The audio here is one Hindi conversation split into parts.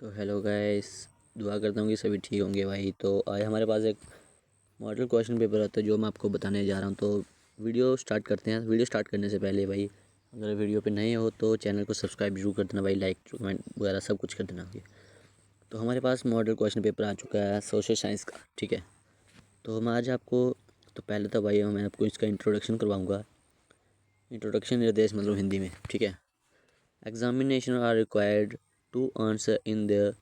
तो हेलो गाइस, दुआ करता हूँ कि सभी ठीक होंगे भाई। तो आज हमारे पास एक मॉडल क्वेश्चन पेपर आता है जो मैं आपको बताने जा रहा हूँ। तो वीडियो स्टार्ट करते हैं। वीडियो स्टार्ट करने से पहले भाई, अगर वीडियो पे नए हो तो चैनल को सब्सक्राइब जरूर कर देना भाई, लाइक कमेंट वगैरह सब कुछ कर देना। तो हमारे पास मॉडल क्वेश्चन पेपर आ चुका है सोशल साइंस का, ठीक है। तो हम आज आपको, तो पहले तो भाई मैं आपको इसका इंट्रोडक्शन करवाऊँगा। इंट्रोडक्शन निर्देश मतलब हिंदी में, ठीक है। Examination are required to answer in their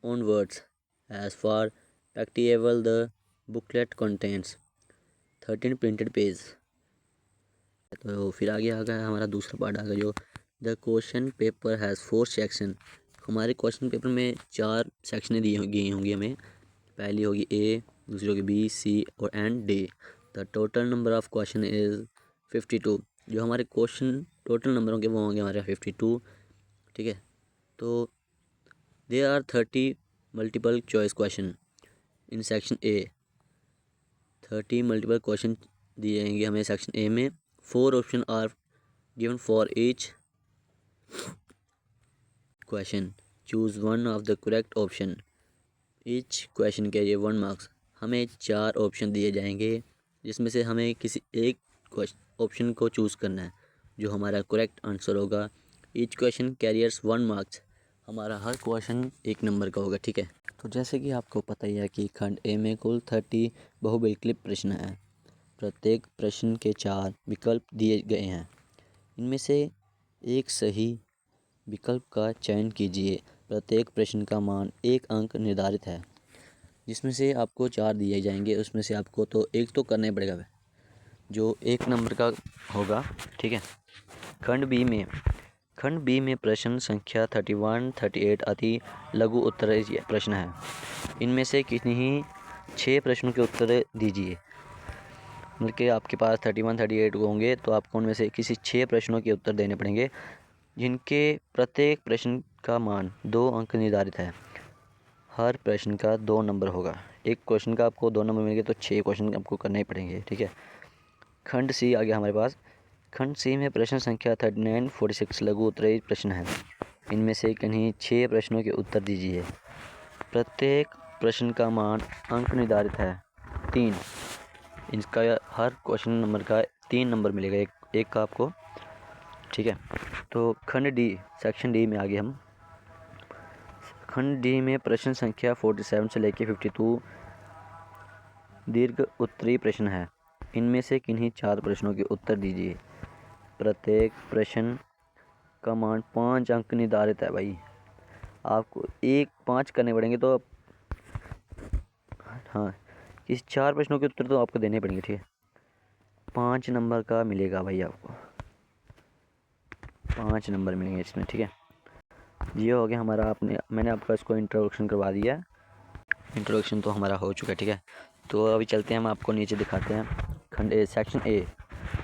own words as far practicable. The booklet contains 13 printed page. तो फिर आगे आ गया हमारा दूसरा पार्ट आ गया जो the question paper has 4 section. हमारे क्वेश्चन पेपर में 4 सेक्शनें दी गई होंगी हमें। पहली होगी ए, दूसरी होगी बी, सी और and D. The total number of question is 52। जो हमारे क्वेश्चन टोटल नंबर होंगे वो होंगे हमारे 52, ठीक है। तो there are 30 multiple choice question in section A। 30 multiple question दिए जाएंगे हमें सेक्शन ए में। 4 option are given for each question. Choose one of the correct option. Each question के लिए 1 मार्क्स। हमें 4 ऑप्शन दिए जाएंगे जिसमें से हमें किसी एक ऑप्शन को चूज़ करना है जो हमारा करेक्ट आंसर होगा। Each question carriers 1 marks. हमारा हर क्वेश्चन 1 नंबर का होगा, ठीक है। तो जैसे कि आपको पता ही है कि खंड ए में कुल 30 बहुविकल्प प्रश्न हैं। प्रत्येक प्रश्न के 4 विकल्प दिए गए हैं। इनमें से एक सही विकल्प का चयन कीजिए। प्रत्येक प्रश्न का मान 1 अंक निर्धारित है। जिसमें से आपको 4 दिए जाएंगे, उसमें से आपको तो एक तो करना ही पड़ेगा जो 1 नंबर का होगा, ठीक है। खंड बी में प्रश्न संख्या 31, 38 अति लघु उत्तरीय प्रश्न है। इनमें से किन्हीं 6 प्रश्नों के उत्तर दीजिए। मतलब कि आपके पास 31, 38 होंगे तो आपको उनमें से किसी 6 प्रश्नों के उत्तर देने पड़ेंगे जिनके प्रत्येक प्रश्न का मान 2 अंक निर्धारित है। हर प्रश्न का 2 नंबर होगा। एक क्वेश्चन का आपको 2 नंबर मिलेंगे तो 6 क्वेश्चन आपको करने ही पड़ेंगे, ठीक है। खंड सी आ गया हमारे पास। खंड सी में प्रश्न संख्या 39, 46 लघु उत्तरीय प्रश्न है। इनमें से किन्हीं 6 प्रश्नों के उत्तर दीजिए। प्रत्येक प्रश्न का मान अंक निर्धारित है 3। इसका हर क्वेश्चन नंबर का 3 नंबर मिलेगा, एक का आपको, ठीक है। तो खंड डी, सेक्शन डी में आगे हम। खंड डी में प्रश्न संख्या 47 से लेकर 52 दीर्घ उत्तरीय प्रश्न है। इनमें से किन्हीं 4 प्रश्नों के उत्तर दीजिए। प्रत्येक प्रश्न का मान 5 अंक निर्धारित है भाई। आपको 5 करने पड़ेंगे तो हाँ, इस 4 प्रश्नों के उत्तर तो आपको देने पड़ेंगे, ठीक है। 5 नंबर का मिलेगा भाई आपको, 5 नंबर मिलेंगे इसमें, ठीक है। ये हो गया हमारा, मैंने आपका इसको इंट्रोडक्शन करवा दिया। इंट्रोडक्शन तो हमारा हो चुका है, ठीक है। तो अभी चलते हैं, हम आपको नीचे दिखाते हैं। खंड ए, सेक्शन ए।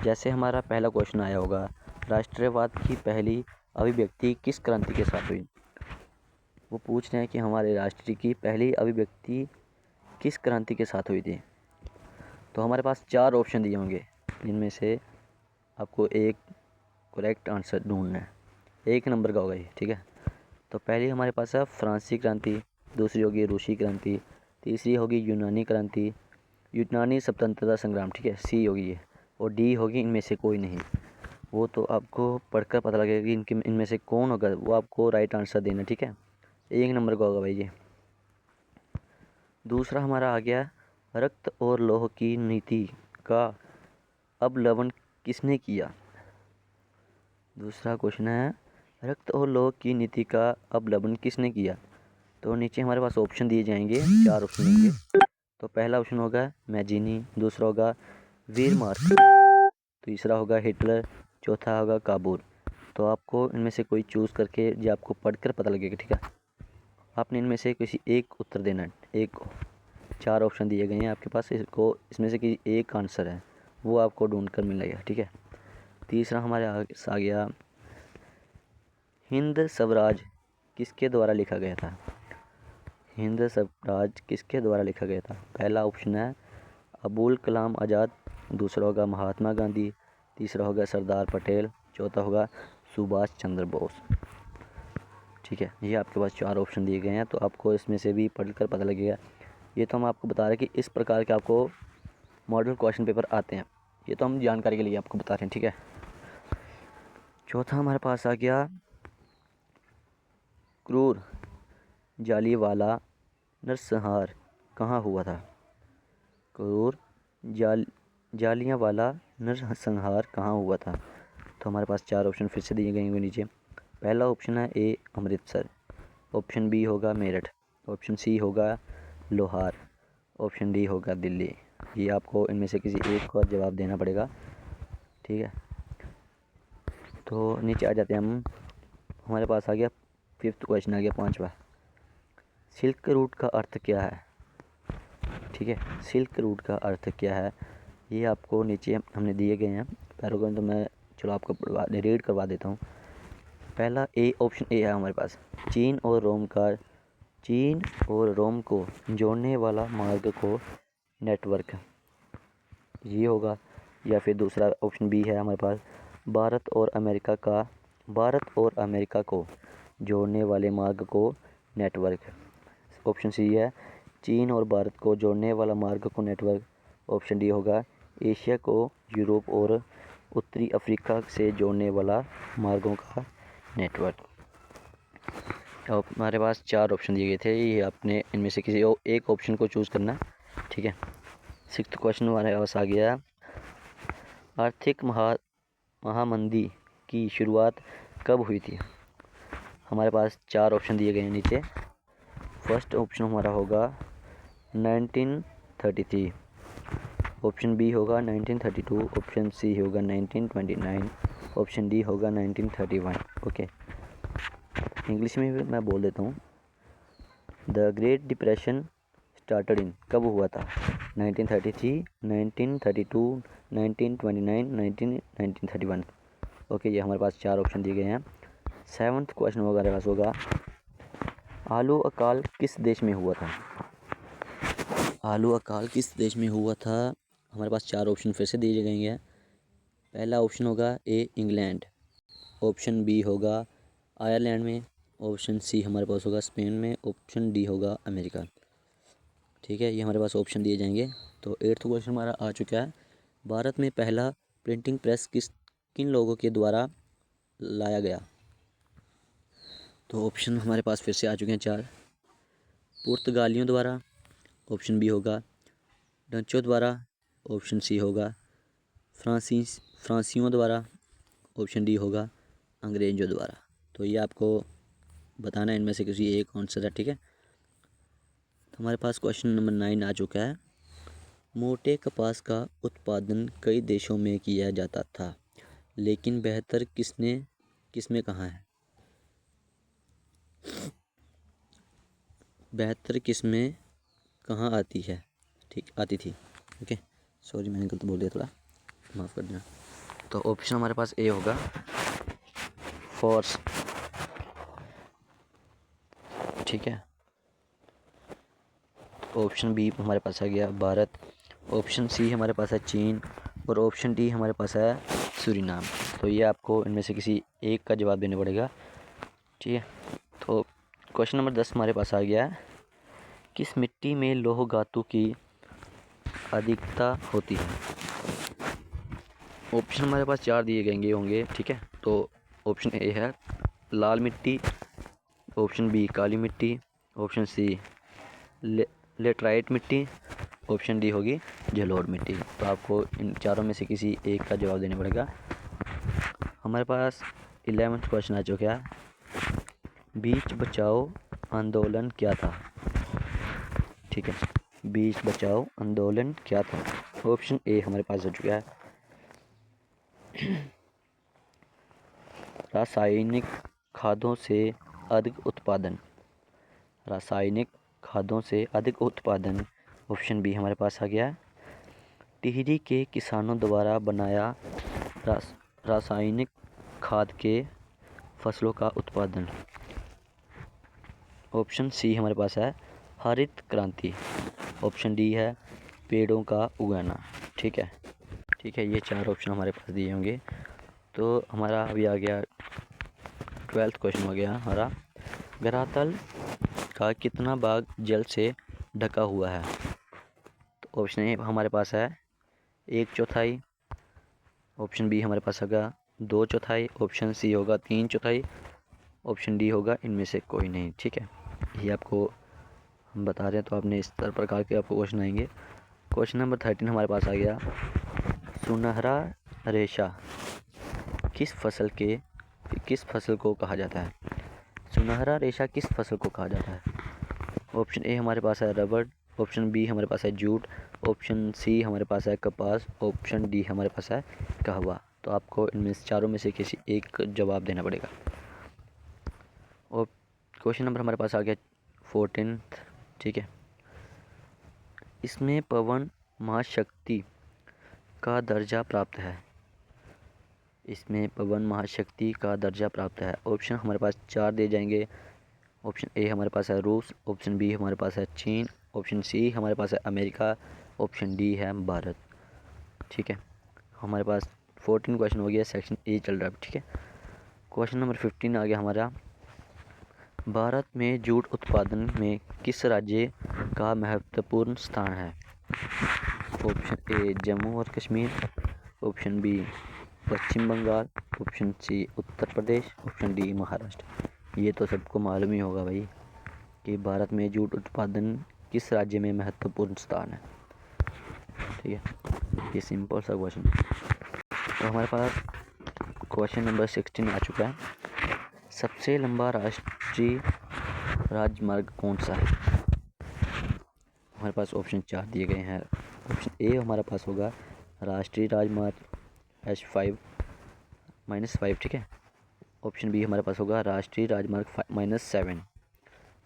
जैसे हमारा पहला क्वेश्चन आया होगा, राष्ट्रवाद की पहली अभिव्यक्ति किस क्रांति के साथ हुई। वो पूछ रहे हैं कि हमारे राष्ट्र की पहली अभिव्यक्ति किस क्रांति के साथ हुई थी। तो हमारे पास 4 ऑप्शन दिए होंगे जिनमें से आपको एक करेक्ट आंसर ढूंढना है। 1 नंबर का होगा ये, ठीक है। तो पहली हमारे पास है फ्रांसीसी क्रांति, दूसरी होगी रूसी क्रांति, तीसरी होगी यूनानी क्रांति, यूनानी स्वतंत्रता संग्राम, ठीक है, सी होगी ये, और डी होगी इनमें से कोई नहीं। वो तो आपको पढ़कर पता लगेगा कि इनमें से कौन होगा, वो आपको राइट आंसर देना, ठीक है। 1 नंबर का होगा भाई ये। दूसरा हमारा आ गया, रक्त और लौह की नीति का अवलंबन किसने किया। दूसरा क्वेश्चन है, रक्त और लौह की नीति का अवलंबन किसने किया। तो नीचे हमारे पास ऑप्शन दिए जाएंगे, 4 ऑप्शन होंगे। तो पहला ऑप्शन होगा मैजिनी, दूसरा होगा वीरमार्क, तीसरा होगा हिटलर, चौथा होगा काबूल। तो आपको इनमें से कोई चूज़ करके, जो आपको पढ़कर पता लगेगा, ठीक है। आपने इनमें से किसी एक उत्तर देना है। 4 ऑप्शन दिए गए हैं आपके पास, इसमें से किसी एक आंसर है वो आपको ढूंढ कर मिलेगा, ठीक है। तीसरा हमारे आ गया, हिंद स्वराज किसके द्वारा लिखा गया था। हिंद स्वराज किसके द्वारा लिखा गया था। पहला ऑप्शन है अबुल कलाम आज़ाद, दूसरा होगा महात्मा गांधी, तीसरा होगा सरदार पटेल, चौथा होगा सुभाष चंद्र बोस, ठीक है, ये आपके पास 4 ऑप्शन दिए गए हैं, तो आपको इसमें से भी पढ़कर पता लगेगा। ये तो हम आपको बता रहे हैं कि इस प्रकार के आपको मॉडल क्वेश्चन पेपर आते हैं, ये तो हम जानकारी के लिए आपको बता रहे हैं, ठीक है। चौथा हमारे पास आ गया क्रूर जालियांवाला नरसंहार कहाँ हुआ था। क्रूर जालियांवाला नरसंहार कहाँ हुआ था। तो हमारे पास 4 ऑप्शन फिर से दिए गए हैं नीचे। पहला ऑप्शन है ए अमृतसर, ऑप्शन बी होगा मेरठ, ऑप्शन सी होगा लोहार, ऑप्शन डी होगा दिल्ली। ये आपको इनमें से किसी एक का जवाब देना पड़ेगा, ठीक है। तो नीचे आ जाते हैं हम। हमारे पास आ गया 5th क्वेश्चन, आ गया 5वां। सिल्क रूट का अर्थ क्या है, ठीक है। सिल्क रूट का अर्थ क्या है, ये आपको नीचे हमने दिए गए हैं पैराग्राफ, तो मैं चलो आपको रीड करवा देता हूँ। पहला ए, ऑप्शन ए है हमारे पास, चीन और रोम को जोड़ने वाला मार्ग को नेटवर्क, ये होगा। या फिर दूसरा ऑप्शन बी है हमारे पास, भारत और अमेरिका को जोड़ने वाले मार्ग को नेटवर्क। ऑप्शन सी है, चीन और भारत को जोड़ने वाला मार्ग को नेटवर्क। ऑप्शन डी होगा, एशिया को यूरोप और उत्तरी अफ्रीका से जोड़ने वाला मार्गों का नेटवर्क। तो हमारे पास 4 ऑप्शन दिए गए थे, ये आपने इनमें से किसी एक ऑप्शन को चूज़ करना, ठीक है। 6th क्वेश्चन हमारे पास आ गया, आर्थिक महामंदी की शुरुआत कब हुई थी। हमारे पास 4 ऑप्शन दिए गए हैं नीचे। फर्स्ट ऑप्शन हमारा होगा 1933, ऑप्शन बी होगा 1932, ऑप्शन सी होगा 1929, ऑप्शन डी होगा 1931। ओके, इंग्लिश में भी मैं बोल देता हूँ। The great depression started in, कब हुआ था, 1933, 1932, 1929, 1931। ओके, ये हमारे पास 4 ऑप्शन दिए गए हैं। 7th क्वेश्चन हमारे पास होगा, आलू अकाल किस देश में हुआ था। आलू अकाल किस देश में हुआ था, हमारे पास 4 ऑप्शन फिर से दिए गए हैं। पहला ऑप्शन होगा ए इंग्लैंड, ऑप्शन बी होगा आयरलैंड में, ऑप्शन सी हमारे पास होगा स्पेन में, ऑप्शन डी होगा अमेरिका, ठीक है। ये हमारे पास ऑप्शन दिए जाएंगे। तो 8th क्वेश्चन हमारा आ चुका है, भारत में पहला प्रिंटिंग प्रेस किन लोगों के द्वारा लाया गया। तो ऑप्शन हमारे पास फिर से आ चुके हैं 4, पुर्तगालियों द्वारा, ऑप्शन बी होगा डचों द्वारा, ऑप्शन सी होगा फ्रांसीसियों द्वारा, ऑप्शन डी होगा अंग्रेज़ों द्वारा। तो ये आपको बताना है इनमें से किसी एक आंसर है, ठीक है। तो हमारे पास क्वेश्चन नंबर 9 आ चुका है, मोटे कपास का उत्पादन कई देशों में किया जाता था, लेकिन बेहतर किस्में कहाँ है। बेहतर किस्में कहाँ आती थी। ओके, सॉरी मैंने गलत बोल दिया, थोड़ा माफ़ कर देना। तो ऑप्शन हमारे पास ए होगा फोर्स, ठीक है। ऑप्शन बी हमारे पास आ गया भारत, ऑप्शन सी हमारे पास है चीन, और ऑप्शन डी हमारे पास है सूरीनाम। तो ये आपको इनमें से किसी एक का जवाब देना पड़ेगा, ठीक है। तो क्वेश्चन नंबर 10 हमारे पास आ गया है, किस मिट्टी में लौह धातु की अधिकता होती है। ऑप्शन हमारे पास 4 दिए गए होंगे, ठीक है। तो ऑप्शन ए है लाल मिट्टी, ऑप्शन बी काली मिट्टी, ऑप्शन सी लेटराइट मिट्टी, ऑप्शन डी होगी जलोढ़ मिट्टी। तो आपको इन चारों में से किसी एक का जवाब देना पड़ेगा। हमारे पास 11th क्वेश्चन आ चुका है, बीच बचाओ आंदोलन क्या था, ठीक है। बीच बचाओ आंदोलन क्या था। ऑप्शन ए हमारे पास आ चुका है, रासायनिक खादों से अधिक उत्पादन, रासायनिक खादों से अधिक उत्पादन। ऑप्शन बी हमारे पास आ गया, टिहरी के किसानों द्वारा बनाया रासायनिक खाद के फसलों का उत्पादन। ऑप्शन सी हमारे पास है हरित क्रांति। ऑप्शन डी है पेड़ों का उगाना, ठीक है। ये 4 ऑप्शन हमारे पास दिए होंगे। तो हमारा अभी आ गया 12th क्वेश्चन हो गया हमारा, धरातल का कितना भाग जल से ढका हुआ है? तो ऑप्शन ए हमारे पास है 1/4, ऑप्शन बी हमारे पास होगा 2/4, ऑप्शन सी होगा 3/4, ऑप्शन डी होगा इनमें से कोई नहीं। ठीक है, ये आपको हम बता रहे हैं, तो आपने इस तरह प्रकार के आपको क्वेश्चन आएंगे। क्वेश्चन नंबर 13 हमारे पास आ गया, सुनहरा रेशा किस फसल को कहा जाता है? सुनहरा रेशा किस फसल को कहा जाता है? ऑप्शन ए हमारे पास है रबड़, ऑप्शन बी हमारे पास है जूट, ऑप्शन सी हमारे पास है कपास, ऑप्शन डी हमारे पास है कहवा। तो आपको इनमें से चारों में से किसी एक जवाब देना पड़ेगा। और क्वेश्चन नंबर हमारे पास आ गया 14। ठीक है, इसमें पवन महाशक्ति का दर्जा प्राप्त है। इसमें पवन महाशक्ति का दर्जा प्राप्त है। ऑप्शन हमारे पास 4 दिए जाएंगे। ऑप्शन ए हमारे पास है रूस, ऑप्शन बी हमारे पास है चीन, ऑप्शन सी हमारे पास है अमेरिका, ऑप्शन डी है भारत। ठीक है, हमारे पास 14 क्वेश्चन हो गया, सेक्शन ए चल रहा है। ठीक है, क्वेश्चन नंबर 15 आ गया हमारा, भारत में जूट उत्पादन में किस राज्य का महत्वपूर्ण स्थान है? ऑप्शन ए जम्मू और कश्मीर, ऑप्शन बी पश्चिम Bengal, option C Uttar Pradesh, option D Maharashtra. ये तो सबको मालूम ही होगा भाई कि भारत में जूट उत्पादन किस राज्य में महत्वपूर्ण स्थान है। ठीक है, ये सिंपल सा क्वेश्चन। तो हमारे पास क्वेश्चन नंबर 16 आ चुका है, सबसे लंबा राष्ट्रीय राजमार्ग कौन सा है? हमारे पास ऑप्शन 4 दिए गए हैं। ऑप्शन ए हमारे पास होगा राष्ट्रीय राजमार्ग H5-5। ठीक है, ऑप्शन बी हमारे पास होगा राष्ट्रीय राजमार्ग -7,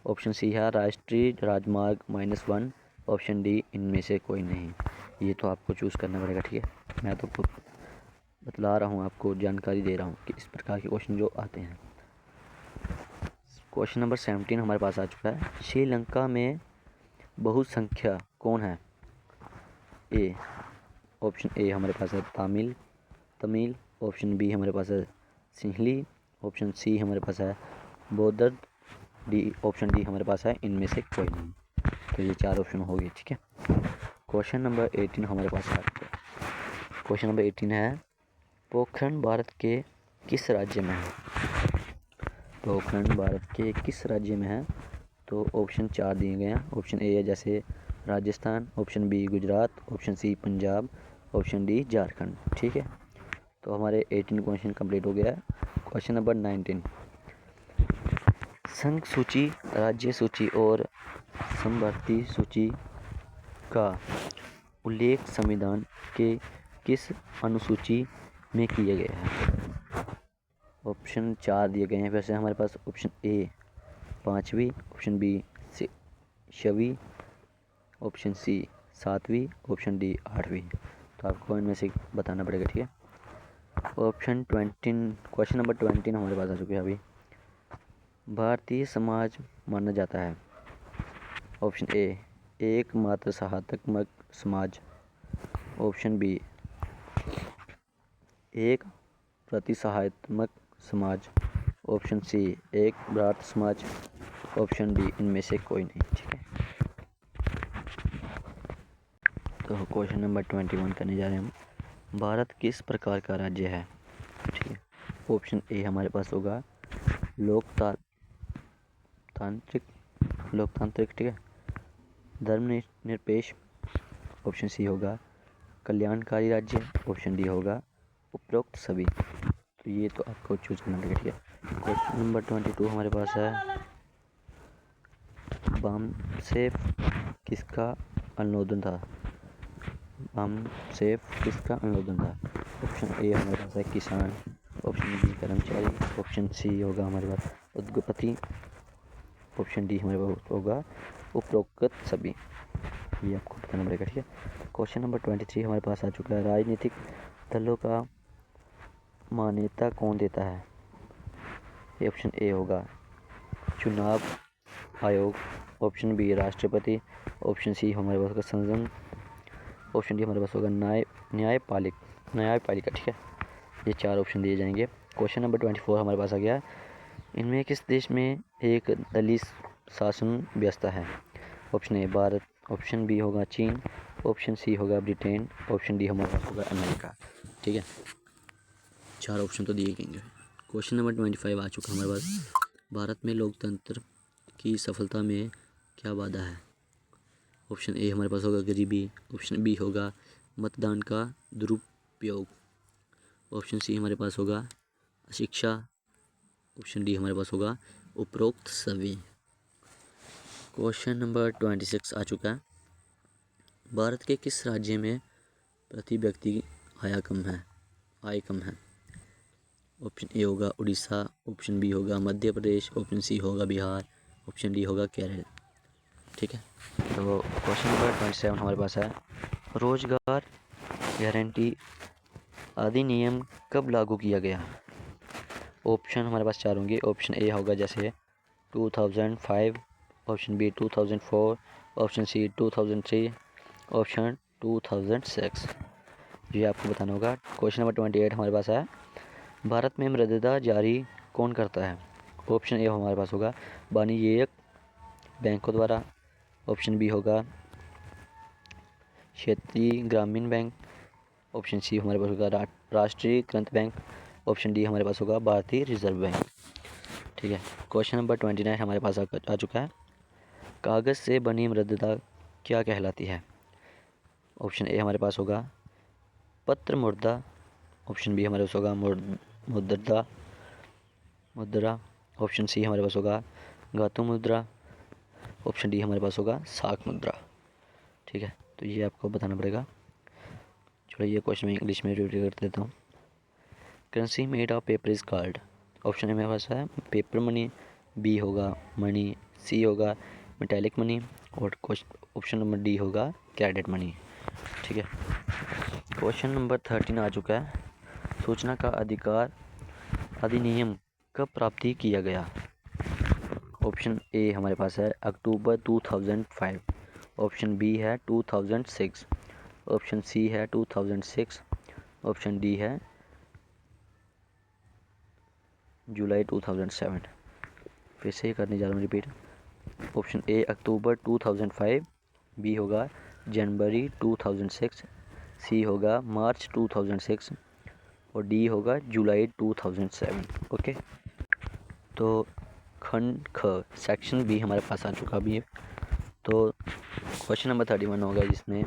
ऑप्शन सी है राष्ट्रीय राजमार्ग -1, ऑप्शन डी इनमें से कोई नहीं। ये तो आपको चूज़ करना पड़ेगा। ठीक है, मैं तो बतला रहा हूँ, आपको जानकारी दे रहा हूँ कि इस प्रकार के क्वेश्चन जो आते हैं। क्वेश्चन नंबर 17 हमारे पास आ चुका है, श्रीलंका में बहुसंख्या कौन है? ए ऑप्शन ए हमारे पास है तमिल, ऑप्शन बी हमारे पास है सिंहली, ऑप्शन सी हमारे पास है बौद्ध, ऑप्शन डी हमारे पास है इनमें से कोई नहीं। तो ये 4 ऑप्शन हो गए। ठीक है, क्वेश्चन नंबर 18 हमारे पास आ चुका है। क्वेश्चन नंबर 18 है, पोखरण भारत के किस राज्य में है? पोखरण भारत के किस राज्य में है? तो ऑप्शन 4 दिए गए हैं। ऑप्शन ए है जैसे Rajasthan, option B Gujarat, option C Punjab, option D Jharkhand. ठीक है, तो हमारे 18 क्वेश्चन कंप्लीट हो गया है। क्वेश्चन नंबर 19, संघ सूची, राज्य सूची और समवर्ती सूची का उल्लेख संविधान के किस अनुसूची में किया गया है? ऑप्शन 4 दिए गए हैं। वैसे हमारे पास ऑप्शन ए 5वीं, ऑप्शन बी 6वीं, ऑप्शन सी 7वीं, ऑप्शन डी 8वीं। तो आपको इनमें से बताना पड़ेगा। ठीक है, ऑप्शन 20 क्वेश्चन नंबर 20 हमारे पास आ चुके हैं अभी, भारतीय समाज माना जाता है। ऑप्शन ए एकमात्र सहायतात्मक समाज, ऑप्शन बी एक प्रतिसहायतात्मक समाज, ऑप्शन सी एक ब्राह्मण समाज, ऑप्शन डी इनमें से कोई नहीं। ठीक है, तो क्वेश्चन नंबर 21 करने जा रहे हैं हम, भारत किस प्रकार का राज्य है? ठीक है, ऑप्शन ए हमारे पास होगा लोकतांत्रिक। ठीक है, धर्मनिरपेक्ष, ऑप्शन सी होगा कल्याणकारी राज्य, ऑप्शन डी होगा उपरोक्त सभी। तो ये तो आपको चूज करना पड़ेगा। ठीक है, क्वेश्चन नंबर 22 हमारे पास है, बामसेफ किसका अनुमोदन था? बामसेफ किसका अनुमोदन था? ऑप्शन ए हमारे पास है किसान, ऑप्शन बी कर्मचारी, ऑप्शन सी होगा हमारे पास उद्योगपति, ऑप्शन डी हमारे पास होगा उपरोक्त सभी। ये आपको बताना पड़ेगा। ठीक है, क्वेश्चन नंबर 23 हमारे पास आ चुका है, राजनीतिक दलों का मान्यता कौन देता है? ऑप्शन ए होगा चुनाव आयोग, ऑप्शन बी राष्ट्रपति, ऑप्शन सी हमारे पास होगा संसद, ऑप्शन डी हमारे पास होगा न्यायपालिका। ठीक है, ये 4 ऑप्शन दिए जाएंगे। क्वेश्चन नंबर 24 हमारे पास आ गया, इनमें किस देश में एक दलीय शासन व्यवस्था है? Option A Bharat, option B होगा चीन, ऑप्शन सी होगा ब्रिटेन, ऑप्शन डी हमारे पास होगा अमेरिका। ठीक है, 4 ऑप्शन तो दिए गए। क्वेश्चन नंबर 25 आ चुका हमारे पास। भारत में लोकतंत्र की सफलता में क्या बाधा है? ऑप्शन ए हमारे पास होगा गरीबी, ऑप्शन बी होगा मतदान का दुरुपयोग, ऑप्शन सी हमारे पास होगा शिक्षा, ऑप्शन डी हमारे पास होगा उपरोक्त सभी। क्वेश्चन नंबर 26 आ चुका है। भारत के किस राज्य में प्रति व्यक्ति आय कम है? ऑप्शन ए होगा उड़ीसा, ऑप्शन बी होगा मध्य प्रदेश, ऑप्शन सी होगा बिहार, ऑप्शन डी होगा केरल। ठीक है, तो क्वेश्चन नंबर 27 हमारे पास है, रोजगार गारंटी अधिनियम कब लागू किया गया? ऑप्शन हमारे पास 4 होंगे। ऑप्शन ए होगा जैसे 2005, option B 2004, option C 2003, option 2006। ये आपको बताना होगा। क्वेश्चन नंबर 28 हमारे पास है, भारत में मृदा जारी कौन करता है? ऑप्शन ए हमारे पास होगा वाणिज्यिक बैंकों द्वारा, ऑप्शन बी होगा क्षेत्रीय ग्रामीण बैंक, ऑप्शन सी हमारे पास होगा राष्ट्रीय कृत बैंक, ऑप्शन डी हमारे पास होगा भारतीय रिजर्व बैंक। ठीक है, क्वेश्चन नंबर 29 हमारे पास आ चुका है, कागज़ से बनी मृदा क्या कहलाती है? ऑप्शन ए हमारे पास होगा पत्र मुद्रा, ऑप्शन बी हमारे पास होगा मुद्रा, ऑप्शन सी हमारे पास होगा धातु मुद्रा, ऑप्शन डी हमारे पास होगा साख मुद्रा। ठीक है, तो ये आपको बताना पड़ेगा। चलो ये क्वेश्चन मैं इंग्लिश में रिपीट कर देता हूँ। Currency made of paper is called. Option A मेरे पास है पेपर मनी, बी होगा मनी, सी होगा मेटेलिक मनी, और ऑप्शन नंबर डी होगा क्रेडिट मनी। ठीक है, क्वेश्चन नंबर 13 आ चुका है, सूचना का अधिकार अधिनियम कब प्राप्ति किया गया? ऑप्शन ए हमारे पास है अक्टूबर 2005, ऑप्शन बी है 2006, ऑप्शन सी है 2006, ऑप्शन डी है जुलाई 2007। फिर से करने जा रहा हूँ repeat. Option A October 2005, B होगा जनवरी 2006, सी होगा मार्च 2006, और डी होगा जुलाई 2007। ओके, तो खंड ख सेक्शन बी हमारे पास आ चुका भी है। तो क्वेश्चन नंबर 31 होगा, जिसमें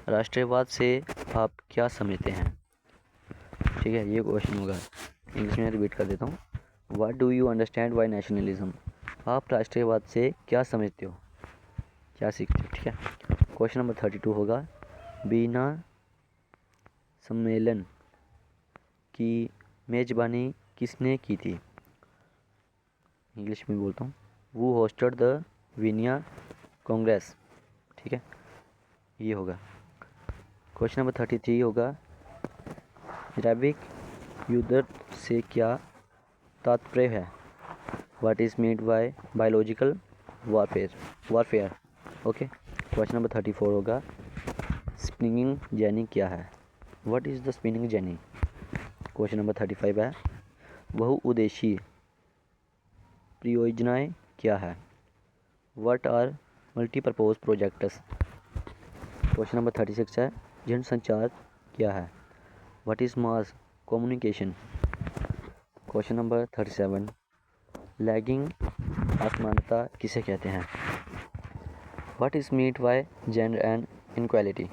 राष्ट्रवाद से आप क्या समझते हैं? ठीक है, ये क्वेश्चन होगा, इंग्लिश में रिपीट कर देता हूँ। What do you understand by nationalism? आप राष्ट्रवाद से क्या समझते हो, क्या सीखते हो? ठीक है, क्वेश्चन नंबर 32 होगा, बीना सम्मेलन की मेजबानी किसने की थी? इंग्लिश में बोलता हूँ, वो होस्टेड द वीनिया कांग्रेस। ठीक है, ये होगा। क्वेश्चन नंबर 33 होगा, जैविक युद्ध से क्या तात्पर्य है? What is meant by biological warfare. Okay, question number 34 होगा, स्पिनिंग जेनी क्या है? What is the spinning jenny? Question number 35 है, बहुउद्देशीय परियोजनाएं क्या है? What are multipurpose projects? Question number 36 है, जनसंचार क्या है? What is mass communication? Question number 37, लैगिंग असमानता किसे कहते हैं? What is meant by gender and inequality?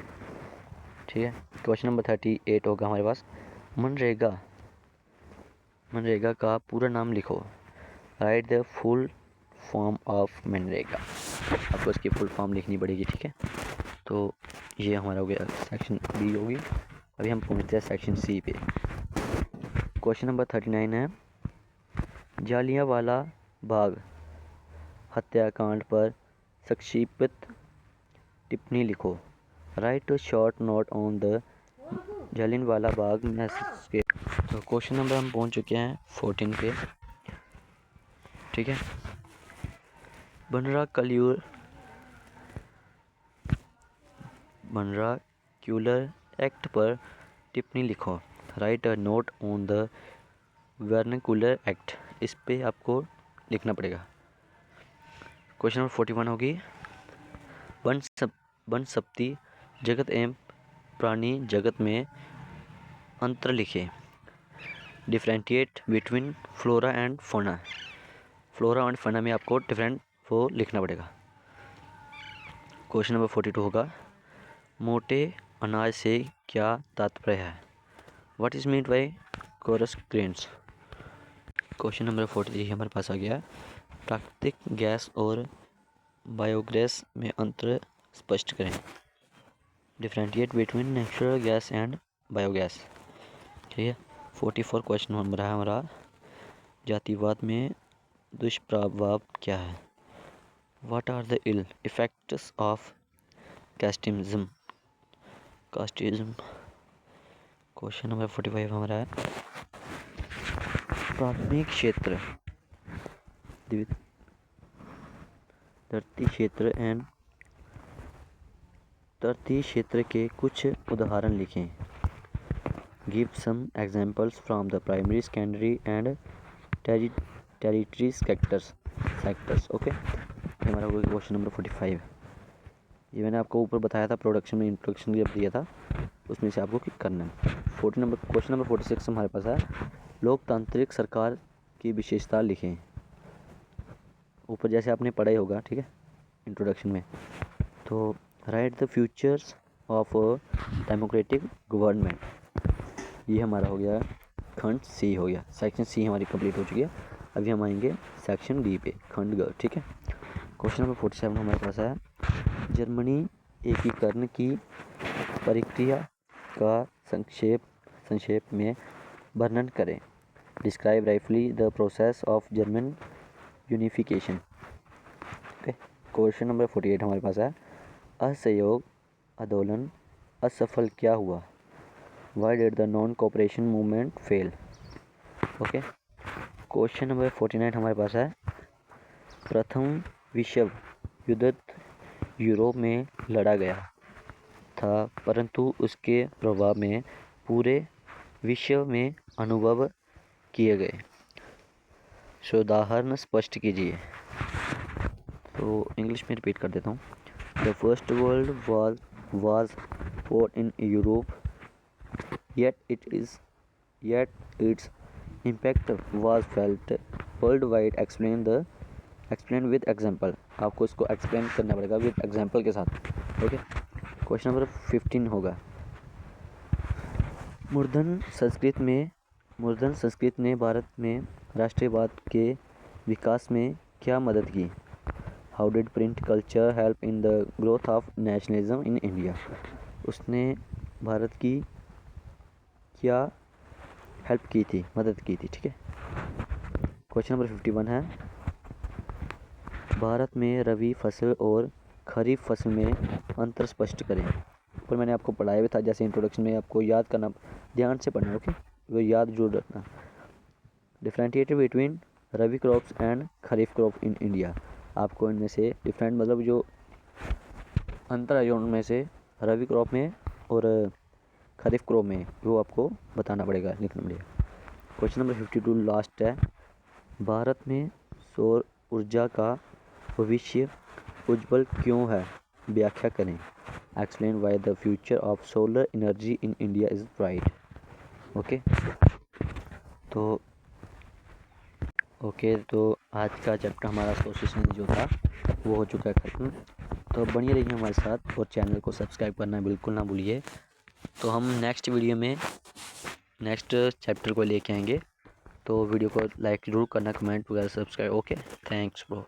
ठीक है, क्वेश्चन नंबर 38 होगा हमारे पास, मनरेगा का पूरा नाम लिखो। Right the full form of MNREGA. आपको इसकी फुल फॉर्म लिखनी पड़ेगी। ठीक है, तो ये हमारा हो गया सेक्शन बी होगी। अभी हम पहुंचते हैं सेक्शन सी पे। क्वेश्चन नंबर 39 है, जालियांवाला बाग हत्याकांड पर संक्षिप्त टिप्पणी लिखो। Right a short note on the Jallianwala Bagh message. तो क्वेश्चन नंबर हम पहुंच चुके हैं 14 पे। ठीक है, बनराक्यूलर एक्ट पर टिप्पणी लिखो। Right a note on the vernacular act, इस पे आपको लिखना पड़ेगा। क्वेश्चन नंबर 41 होगी, वनस्पति जगत एवं प्राणी जगत में अंतर लिखे। Differentiate between flora and fauna. Flora and fauna में आपको डिफरेंट वो लिखना पड़ेगा। क्वेश्चन नंबर 42 होगा, मोटे अनाज से क्या तात्पर्य है। What is mean by coarse grains. Question number 43 हमारे पास आ गया, प्राकृतिक गैस और बायोगैस में अंतर स्पष्ट करें। Differentiate between natural gas and biogas. ठीक है। 44 क्वेश्चन नंबर है हमारा, जातिवाद में दुष्प्रभाव क्या है। What are the ill effects of casteism. Question number 45 हमारा है, प्राथमिक क्षेत्र, धरती क्षेत्र के कुछ उदाहरण लिखें। Give some examples from the primary, secondary and territory sectors. Okay, ये हमारा होगा क्वेश्चन नंबर 45। ये मैंने आपको ऊपर बताया था, प्रोडक्शन में इंट्रोडक्शन जब दिया था उसमें से आपको क्लिक करना है। क्वेश्चन नंबर 46 हमारे पास है, लोकतांत्रिक सरकार की विशेषता लिखें। ऊपर जैसे आपने पढ़ा ही होगा, ठीक है, इंट्रोडक्शन में। तो right the futures of democratic government, ये हमारा हो गया खंड सी हो गया। सेक्शन सी हमारी कंप्लीट हो चुकी है। अभी हम आएंगे सेक्शन डी पे, खंड ग। ठीक है। क्वेश्चन नंबर 47 हमारे पास है, जर्मनी एकीकरण की प्रक्रिया का संक्षेप में वर्णन करें। Describe briefly the process of German unification. Okay. Question number 48 हमारे पास है, असहयोग आंदोलन असफल क्या हुआ। Why did the non-cooperation movement fail? Okay. Question number 49 हमारे पास है, प्रथम विश्व युद्ध यूरोप में लड़ा गया था, परंतु उसके प्रभाव में पूरे विश्व में अनुभव किए गए। उदाहरण स्पष्ट कीजिए। तो इंग्लिश में रिपीट कर देता हूँ। The first world was fought in Europe, yet its impact was felt worldwide. Explain with example। आपको इसको एक्सप्लेन करना पड़ेगा विद एग्जाम्पल के साथ। ओके। क्वेश्चन नंबर 15 होगा, मूर्धन संस्कृत ने भारत में राष्ट्रवाद के विकास में क्या मदद की। How did print culture help in the growth of nationalism in India. उसने भारत की क्या हेल्प की थी, मदद की थी। ठीक है। क्वेश्चन नंबर 51 है, भारत में रबी फसल और खरीफ फसल में अंतर स्पष्ट करें। ऊपर मैंने आपको पढ़ाया भी था, जैसे इंट्रोडक्शन में आपको याद करना, ध्यान से पढ़ना। ओके, वो याद जरूर रखना। Differentiate between rabi crops and kharif crop in India. आपको इनमें से डिफरेंट मतलब जो अंतर है उनमें से रबी क्रॉप में और खरीफ क्रॉप में, वो आपको बताना पड़ेगा, लिखना पड़ेगा। क्वेश्चन नंबर 52 लास्ट है, भारत में सौर ऊर्जा का भविष्य उज्जवल क्यों है, व्याख्या करें। Explain why the future of solar energy in India is bright. Okay. तो आज का चैप्टर हमारा सोर्सेस जो था वो हो चुका है खत्म। तो बनिए रहिए हमारे साथ और चैनल को सब्सक्राइब करना बिल्कुल ना भूलिए। तो हम नेक्स्ट वीडियो में नेक्स्ट चैप्टर को लेके आएंगे। तो वीडियो को लाइक ज़रूर करना, कमेंट वगैरह, सब्सक्राइब। Okay, thanks bro.